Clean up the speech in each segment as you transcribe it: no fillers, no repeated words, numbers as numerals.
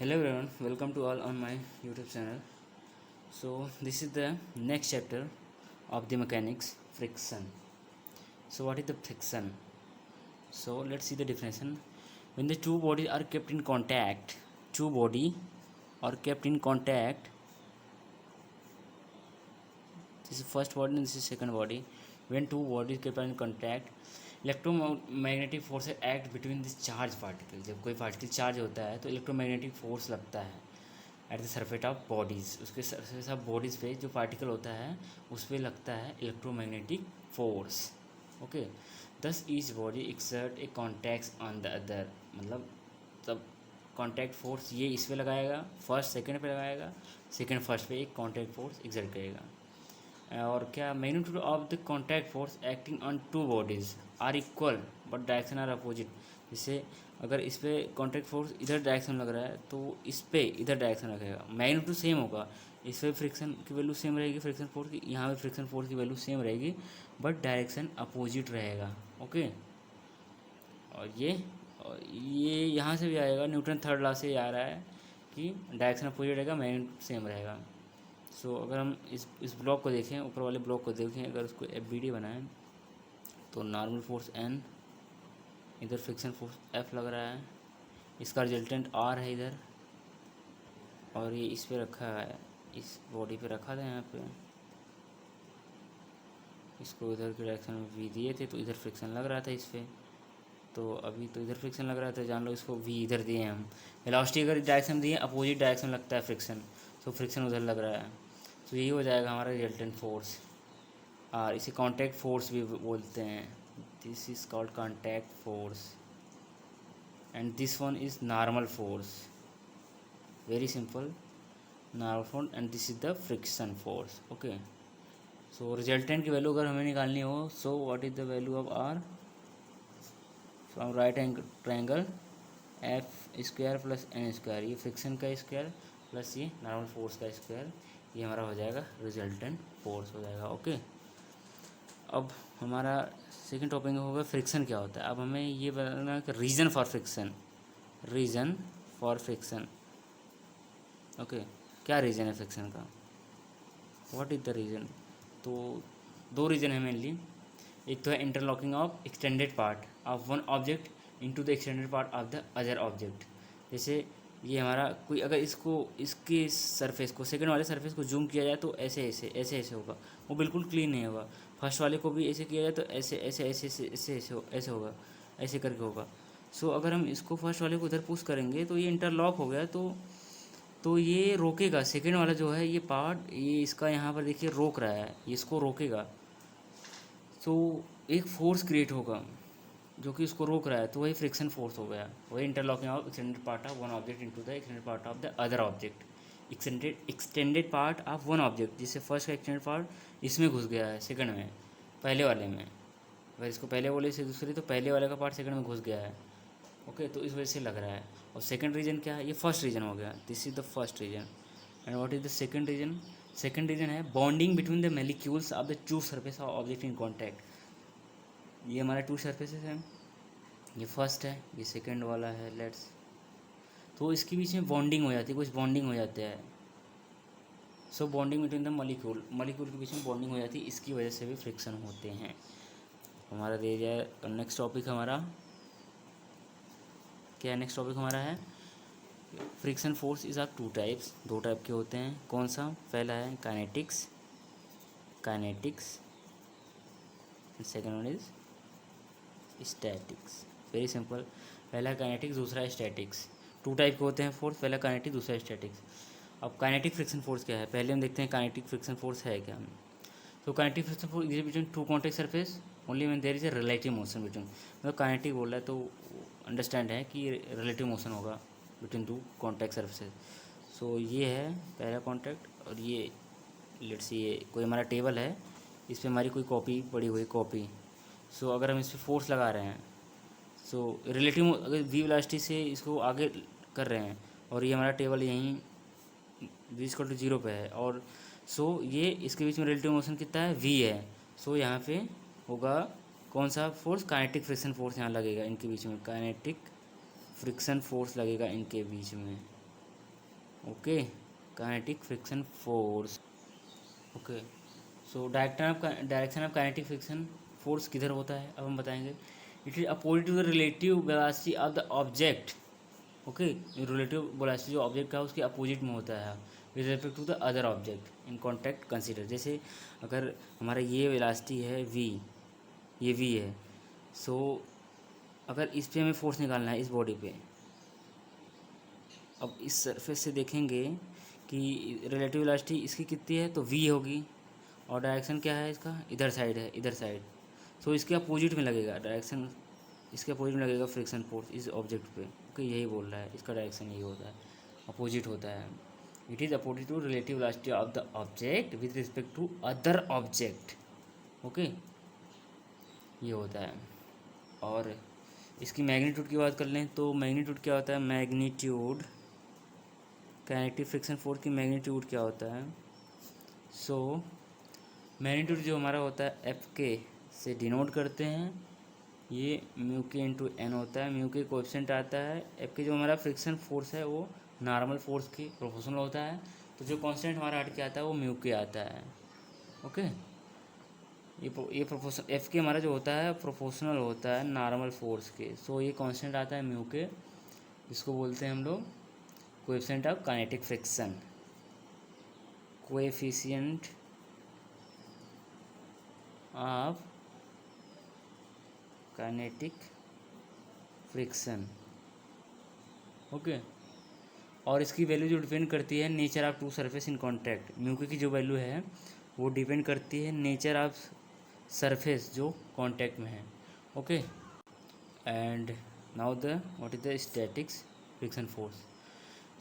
Hello everyone, welcome to all on my YouTube channel. So this is the next chapter of the mechanics, friction. So what is the friction? So let's see the definition. When the two bodies are kept in contact, two body are kept in contact. This is first body and this is second body. When two bodies kept in contact, electromagnetic force act between this charge particle. जब कोई particle charge होता है तो electromagnetic force लगता है at the surface of bodies. उसके surface of bodies पे जो पार्टिकल होता है उस पर लगता है इलेक्ट्रोमैग्नेटिक फोर्स. ओके, दस each body exert A contacts on the other. मतलब तब कॉन्टैक्ट फोर्स ये इस पे लगाएगा, फर्स्ट सेकंड पे लगाएगा, सेकंड फर्स्ट पे एक कॉन्टैक्ट फोर्स एक्सर्ट करेगा. और क्या magnitude of the contact force acting on two bodies are equal but direction are opposite. जैसे अगर इस पर कॉन्टैक्ट फोर्स इधर डायरेक्शन लग रहा है तो इस पर इधर डायरेक्शन लगेगा. मैग्नीट्यूड सेम होगा, इस पर फ्रिक्शन की वैल्यू सेम रहेगी, फ्रिक्शन फोर्स की, यहाँ पे फ्रिक्शन फोर्स की वैल्यू सेम रहेगी बट डायरेक्शन अपोजिट रहेगा. ओके, और ये यहाँ से भी आएगा, न्यूटन थर्ड लॉ से आ रहा है कि डायरेक्शन अपोजिट रहेगा, मैग्नीट्यूड सेम रहेगा. सो अगर हम इस ब्लॉक को देखें, ऊपर वाले ब्लॉक को देखें, अगर उसको FBD बनाएं तो नॉर्मल फोर्स N, इधर फ्रिक्शन फोर्स F लग रहा है, इसका रिजल्टेंट R है इधर, और ये इस पे रखा है, इस बॉडी पे रखा था यहाँ पे, इसको इधर के डायरेक्शन में V दिए थे तो इधर फ्रिक्शन लग रहा था इस पर. तो अभी तो इधर फ्रिक्शन लग रहा था, जान लो इसको V इधर दिए हम. वेलोसिटी अगर डायरेक्शन दिए, अपोजिट डायरेक्शन लगता है फ्रिक्शन, तो फ्रिक्शन उधर लग रहा है. तो यही हो जाएगा हमारा रिजल्टेंट फोर्स. और इसे कॉन्टैक्ट फोर्स भी बोलते हैं. This is called contact force and this one is normal force. Very simple, normal force and this is the friction force. Okay, so resultant की वैल्यू अगर हमें निकालनी हो, so what is the value of R from right triangle F square plus N square. ये friction का square plus ये normal force का square, ये हमारा हो जाएगा रिजल्टेंट फोर्स हो जाएगा. ओके, अब हमारा सेकंड टॉपिक होगा फ्रिक्शन क्या होता है. अब हमें ये बताना कि reason for friction, reason for friction. Okay, क्या रीज़न है फ्रिक्शन का, व्हाट इज़ द रीज़न. तो दो रीज़न है मेनली. एक तो है interlocking of extended part of one object into the extended part of the other object. जैसे ये हमारा कोई अगर इसको इसके सरफेस को, सेकंड वाले सरफेस को जूम किया जाए तो ऐसे ऐसे ऐसे ऐसे होगा, वो बिल्कुल क्लीन नहीं होगा. फर्स्ट वाले को भी ऐसे किया जाए तो ऐसे ऐसे ऐसे ऐसे ऐसे ऐसे ऐसे होगा, ऐसे करके होगा. सो अगर हम इसको फर्स्ट वाले को उधर पुश करेंगे तो ये इंटरलॉक हो गया, तो ये रोकेगा. सेकंड वाला जो है ये पार्ट, ये इसका यहाँ पर देखिए रोक रहा है, ये इसको रोकेगा. तो एक फोर्स क्रिएट होगा जो कि उसको रोक रहा है, तो वही फ्रिक्शन फोर्स हो गया. वही interlocking of extended part of one object into the extended part of the other object. Extended part of one object, जिससे फर्स्ट का एक्सटेंडेड पार्ट इसमें घुस गया है, सेकंड में, पहले वाले में. अगर इसको पहले बोले से दूसरे, तो पहले वाले का पार्ट सेकंड में घुस गया है. ओके, तो इस वजह से लग रहा है. और सेकंड रीजन क्या है, ये फर्स्ट रीजन हो गया. This is the first reason. And what is the second reason. Second reason है bonding between the molecules of the two surface of object in contact. ये हमारा टू सरफेसेस है, ये फर्स्ट है, ये सेकंड वाला है, लेट्स. तो इसके बीच में बॉन्डिंग हो जाती है, कुछ बॉन्डिंग हो जाता है. So bonding between the molecule, molecule के बीच में बॉन्डिंग हो जाती है, इसकी वजह से भी फ्रिक्शन होते हैं. हमारा दे दिया. नेक्स्ट टॉपिक हमारा क्या है, नेक्स्ट टॉपिक हमारा है friction force is of two types. दो टाइप के होते हैं. कौन सा, पहला है kinetics, kinetics, second one is statics. Very simple, पहला काइनेटिक्स, दूसरा स्टैटिक्स. टू टाइप के होते हैं फोर्स, पहला काइनेटिक, दूसरा स्टैटिक्स. अब काइनेटिक फ्रिक्शन फोर्स क्या है, पहले हम देखते हैं काइनेटिक फ्रिक्शन फोर्स है क्या. तो kinetic friction force is between two contact surface only when there is a relative motion between. मतलब काइनेटिक बोल रहा है तो अंडरस्टैंड है कि रिलेटिव मोशन होगा between two contact surfaces. So ये है पहला कॉन्टैक्ट. और ये लेट्स, ये कोई हमारा टेबल है, इस पर हमारी कोई कॉपी पड़ी हुई कॉपी. सो अगर हम इस पर फोर्स लगा रहे हैं, सो रिलेटिव अगर वी वेलोसिटी से इसको आगे कर रहे हैं, और ये हमारा टेबल यहीं v इक्वल टू 0 पे है, और सो ये इसके बीच में रिलेटिव मोशन कितना है, v है. सो यहाँ पे होगा कौन सा फोर्स, काइनेटिक फ्रिक्शन फोर्स यहाँ लगेगा इनके बीच में, काइनेटिक फ्रिक्शन फोर्स लगेगा इनके बीच में. Okay, kinetic friction force. Okay, so direction of kinetic friction force किधर होता है अब हम बताएंगे। It is opposite to the relative velocity of the object. Okay, relative velocity जो ऑब्जेक्ट का है उसके अपोजिट में होता है with respect to the other object in contact consider. जैसे अगर हमारा ये वेलोसिटी है v, ये v है, सो अगर इस पे हमें फोर्स निकालना है इस बॉडी पे, अब इस सरफेस से देखेंगे कि रिलेटिव वेलोसिटी इसकी कितनी है तो v होगी, और डायरेक्शन क्या है इसका, इधर साइड है, इधर साइड। सो इसके अपोजिट में लगेगा डायरेक्शन, इसके अपोजिट में लगेगा फ्रिक्शन फोर्स इस ऑब्जेक्ट पे। ओके, यही बोल रहा है, इसका डायरेक्शन यही होता है, अपोजिट होता है। It is opposite to relative velocity of the object with respect to other object. Okay, ये होता है। और इसकी मैग्नीट्यूड की बात कर लें तो मैग्नीट्यूड क्या होता है, मैग्नीट्यूड काइनेटिक फ्रिक्शन फोर्स की मैग्नीट्यूड क्या होता है। सो मैग्नीट्यूड जो हमारा होता है एफ के से डिनोट करते हैं, ये म्यू के इंटू एन होता है। म्यू के कोएफिशिएंट आता है, एफ के जो हमारा फ्रिक्शन फोर्स है वो नॉर्मल फोर्स की प्रोपोर्शनल होता है, तो जो कांस्टेंट हमारा हट के आता है वो म्यू के आता है। ओके, ये प्रोपोर्शन एफ के हमारा जो होता है प्रोपोर्शनल होता है नॉर्मल फोर्स के। सो ये कांस्टेंट आता है म्यू के, इसको बोलते हैं हम लोग coefficient of kinetic friction, coefficient of kinetic friction. Okay, और इसकी वैल्यू जो डिपेंड करती है nature of two surface in contact. Mu की जो वैल्यू है वो डिपेंड करती है नेचर ऑफ सरफेस जो कॉन्टैक्ट में है। Okay, and now the what is the statics friction force.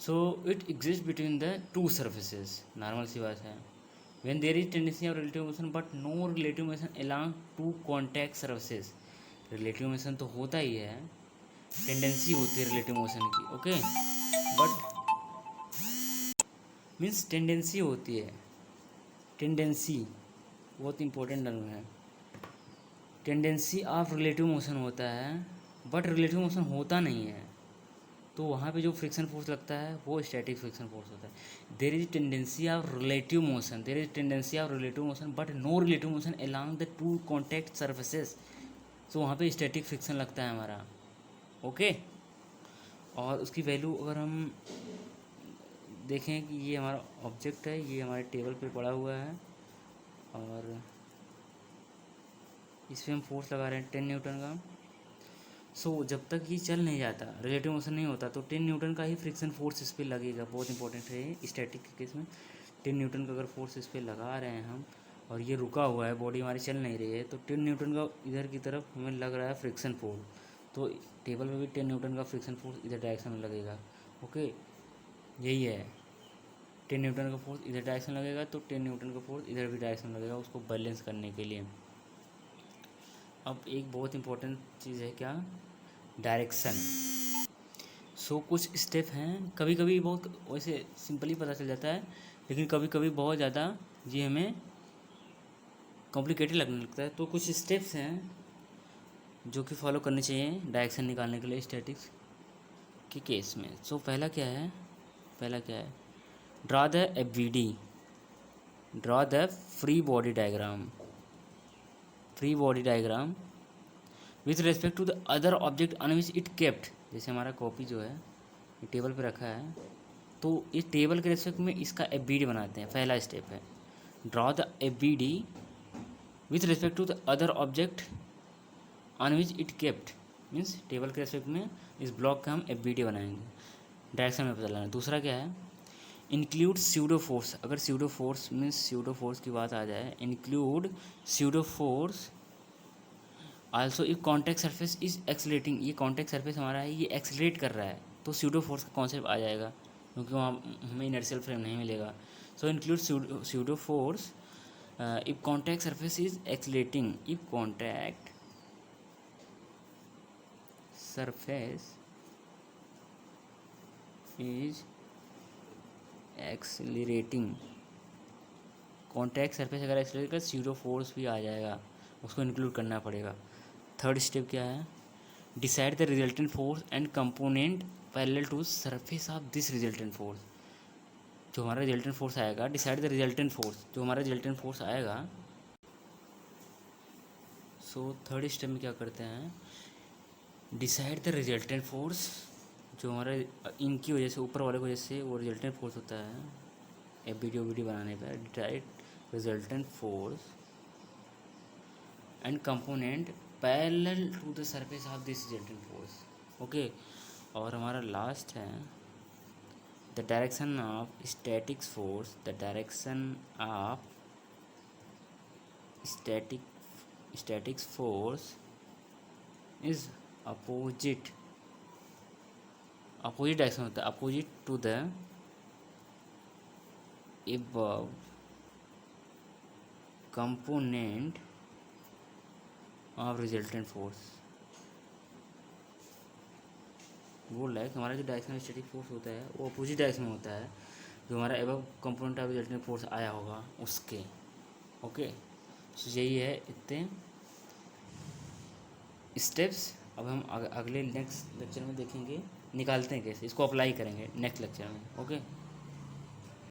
So it exist between the two surfaces, normal सी बात है। When there is tendency of relative motion but no relative motion along two contact surfaces. Relative motion तो होता ही है, tendency होती है relative motion की। ओके, बट मीन्स टेंडेंसी होती है, टेंडेंसी बहुत इंपॉर्टेंट टर्म है। टेंडेंसी ऑफ रिलेटिव मोशन होता है बट रिलेटिव मोशन होता नहीं है, तो वहाँ पे जो फ्रिक्शन फोर्स लगता है वो स्टैटिक फ्रिक्शन फोर्स होता है। There is tendency of relative motion, there is tendency of relative motion but no relative motion along the two contact surfaces, तो वहाँ पे स्टैटिक फ्रिक्शन लगता है हमारा। ओके, और उसकी वैल्यू अगर हम देखें कि ये हमारा ऑब्जेक्ट है, ये हमारे टेबल पे पड़ा हुआ है और इस पर हम फोर्स लगा रहे हैं 10 न्यूटन का। सो जब तक ये चल नहीं जाता, रिलेटिव मोशन नहीं होता, तो 10 न्यूटन का ही फ्रिक्शन फोर्स इस पर लगेगा। बहुत इंपॉर्टेंट है स्टैटिक के केस में, 10 न्यूटन का अगर फोर्स इस पर लगा रहे हैं हम और ये रुका हुआ है, बॉडी हमारी चल नहीं रही है, तो 10 न्यूटन का इधर की तरफ हमें लग रहा है फ्रिक्शन फोर्स, तो टेबल में भी 10 न्यूटन का फ्रिक्शन फोर्स इधर डायरेक्शन में लगेगा। ओके, यही है, 10 न्यूटन का फोर्स इधर डायरेक्शन लगेगा तो 10 न्यूटन का फोर्स इधर भी डायरेक्शन लगेगा उसको बैलेंस करने के लिए। अब एक बहुत इंपॉर्टेंट चीज़ है क्या, डायरेक्शन। सो कुछ स्टेप हैं, कभी कभी बहुत वैसे सिंपली पता चल जाता है, लेकिन कभी कभी बहुत ज़्यादा ये हमें कॉम्प्लिकेटेड लगने लगता है। तो कुछ स्टेप्स हैं जो कि फॉलो करने चाहिए डायरेक्शन निकालने के लिए स्टैटिक्स के केस में। सो पहला क्या है, draw the FBD, draw the free body diagram, free body diagram with respect to the other object on which it kept. जैसे हमारा कॉपी जो है ये टेबल पे रखा है, तो इस टेबल के रिस्पेक्ट में इसका एफवीडी बनाते हैं। पहला स्टेप है draw the FBD with respect to the other object on which it kept, means table के रिस्पेक्ट में इस ब्लॉक का हम एफवीडी बनाएंगे, डायरेक्शन में पता लगाना। दूसरा क्या है, इंक्लूड स्यूडो फोर्स। अगर pseudo force means pseudo force की बात आ जाए, include pseudo force also if contact surface is accelerating. ये कॉन्टैक्ट सरफेस हमारा है, ये एक्सलेट कर रहा है, तो स्यूडो फोर्स का कॉन्सेप्ट आ जाएगा, क्योंकि वहाँ हमें इनर्शियल फ्रेम नहीं मिलेगा। So include pseudo force if contact surface is accelerating, if contact surface is accelerating, contact surface अगर एक्सलरेट कर स्यूडो फोर्स भी आ जाएगा, उसको इंक्लूड करना पड़ेगा। थर्ड स्टेप क्या है, decide the resultant force and component parallel to surface of this resultant force. जो हमारा रिजल्टेंट फोर्स आएगा, डिसाइड द रिजल्टेंट फोर्स, जो हमारा रिजल्टेंट फोर्स आएगा। सो थर्ड स्टेप में क्या करते हैं, डिसाइड द रिजल्टेंट फोर्स, जो हमारा इनकी वजह से, ऊपर वाले की वजह से वो रिजल्टेंट फोर्स होता है, एक वीडियो बनाने पर, decide resultant force and component parallel to the surface of this resultant force. Okay, और हमारा लास्ट है the direction of static force, the direction of static force is opposite direction होता है, opposite to the above component ऑफ resultant force. बोल रहा है कि हमारा जो डायरेक्शन स्टैटिक फोर्स होता है वो अपोजिट डायरेक्शन में होता है, जो हमारा above component of resultant force आया होगा उसके। ओके, तो यही है इतने स्टेप्स। अब हम अगले नेक्स्ट लेक्चर में देखेंगे, निकालते हैं कैसे, इसको अप्लाई करेंगे नेक्स्ट लेक्चर में। ओके।